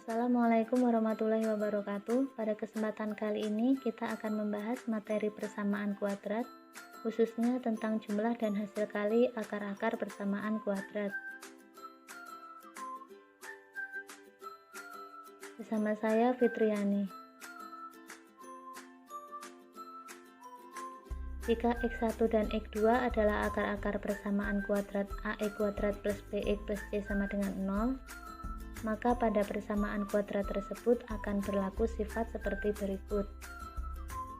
Assalamualaikum warahmatullahi wabarakatuh. Pada kesempatan kali ini kita akan membahas materi persamaan kuadrat, khususnya tentang jumlah dan hasil kali akar-akar persamaan kuadrat. Bersama saya Fitriani. Jika X1 dan X2 adalah akar-akar persamaan kuadrat AX kuadrat plus BX plus C sama dengan 0, maka pada persamaan kuadrat tersebut akan berlaku sifat seperti berikut.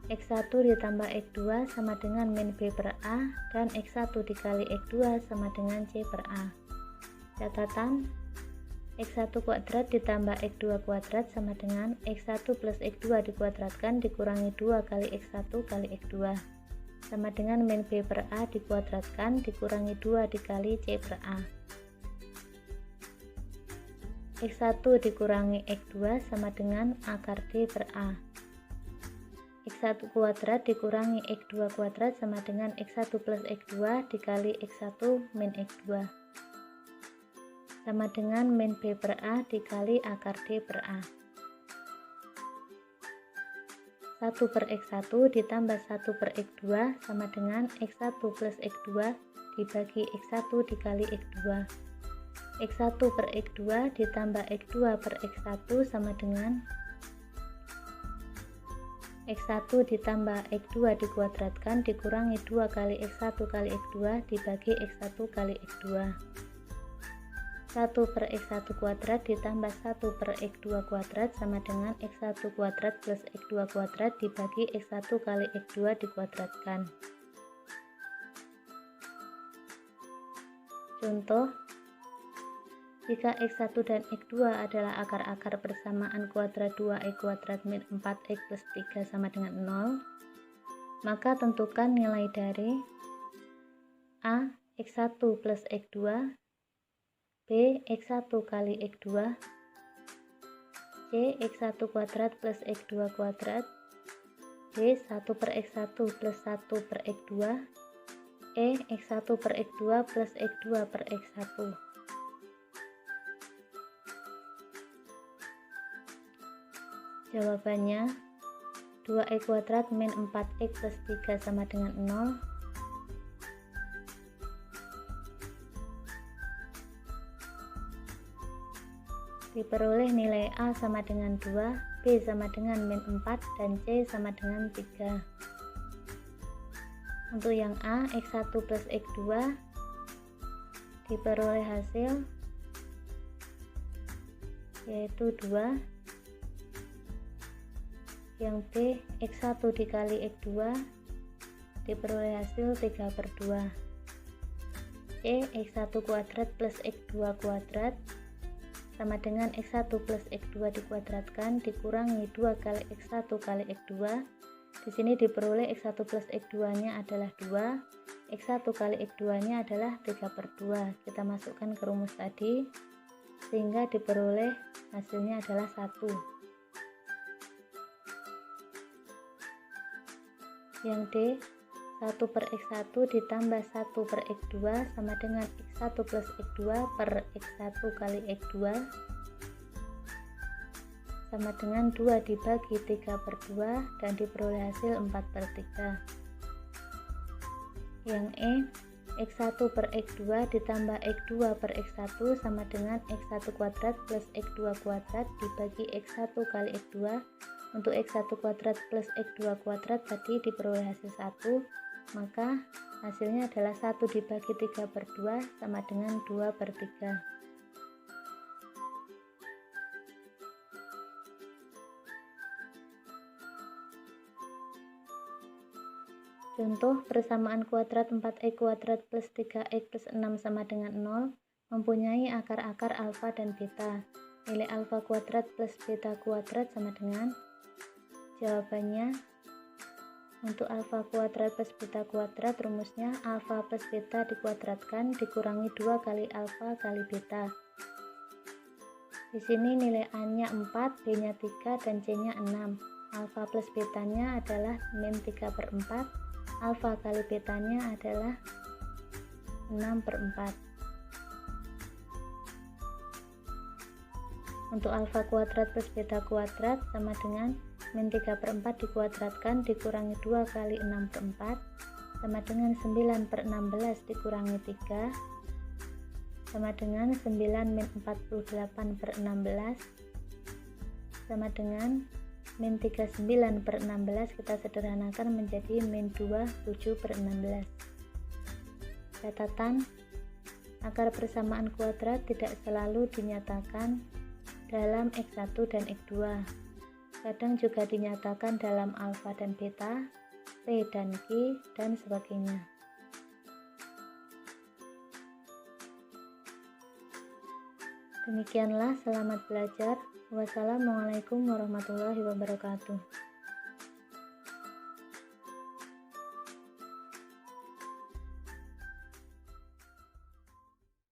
X1 ditambah X2 sama dengan min B per A, dan X1 dikali X2 sama dengan C per A. Catatan, X1 kuadrat ditambah X2 kuadrat sama dengan X1 plus X2 dikuadratkan dikurangi 2 kali X1 kali X2, sama dengan min B per A dikuadratkan dikurangi 2 dikali C per A. X1 dikurangi X2 sama dengan akar D per A. X1 kuadrat dikurangi X2 kuadrat sama dengan X1 plus X2 dikali X1 min X2, sama dengan min B per A dikali akar D per A. 1 per X1 ditambah 1 per X2 sama dengan X1 plus X2 dibagi X1 dikali X2. X1 per X2 ditambah X2 per X1 sama dengan X1 ditambah X2 dikuadratkan dikurangi 2 kali X1 kali X2 dibagi X1 kali X2. 1 per X1 kuadrat ditambah 1 per X2 kuadrat sama dengan X1 kuadrat plus X2 kuadrat dibagi X1 kali X2 dikuadratkan. Contoh, jika X1 dan X2 adalah akar-akar persamaan kuadrat 2X kuadrat min 4X plus 3 sama dengan 0, maka tentukan nilai dari A. X1 plus X2, B. X1 kali X2, C. X1 kuadrat plus X2 kuadrat, D. 1 per X1 plus 1 per X2, E. X1 per X2 plus X2 per X1. Jawabannya 2x kuadrat min 4x plus 3 sama dengan 0. Diperoleh nilai A sama dengan 2, B sama dengan min 4, dan C sama dengan 3. Untuk yang A, X1 plus X2 diperoleh hasil yaitu 2. Yang B, X1 dikali X2 diperoleh hasil 3 per 2. C, X1 kuadrat plus X2 kuadrat sama dengan X1 plus X2 dikuadratkan dikurangi 2 kali X1 kali X2. Di sini diperoleh X1 plus X2 nya adalah 2, X1 kali X2 nya adalah 3 per 2. Kita masukkan ke rumus tadi sehingga diperoleh hasilnya adalah 1. Yang D, 1 per X1 ditambah 1 per X2 sama dengan X1 plus X2 per X1 kali X2 sama dengan 2 dibagi 3 per 2 dan diperoleh hasil 4 per 3. Yang E, X1 per X2 ditambah X2 per X1 sama dengan X1 kuadrat plus X2 kuadrat dibagi X1 kali X2. Untuk X1 kuadrat plus X2 kuadrat tadi diperoleh hasil 1, maka hasilnya adalah 1 dibagi 3 per 2 sama dengan 2 per 3. Contoh, persamaan kuadrat 4x kuadrat plus 3x plus 6 sama dengan 0 mempunyai akar-akar alfa dan beta. Nilai alfa kuadrat plus beta kuadrat sama dengan, jawabannya untuk alfa kuadrat plus beta kuadrat rumusnya alfa plus beta dikuadratkan dikurangi 2 kali alfa kali beta. Di sini nilai A-nya 4, B-nya 3, dan C-nya 6. Alfa plus betanya adalah min 3 per 4, alfa kali betanya adalah 6 per 4. Untuk alfa kuadrat plus beta kuadrat sama dengan min 3/4 dikuadratkan dikurangi 2 kali 6/4 sama dengan 9/16 dikurangi 3 sama dengan 9 min 48/16 sama dengan min 39/16. Kita sederhanakan menjadi min 27/16. Catatan: akar persamaan kuadrat tidak selalu dinyatakan dalam X1 dan X2, kadang juga dinyatakan dalam alfa dan beta, P dan Q, dan sebagainya. Demikianlah, selamat belajar. Wassalamualaikum warahmatullahi wabarakatuh.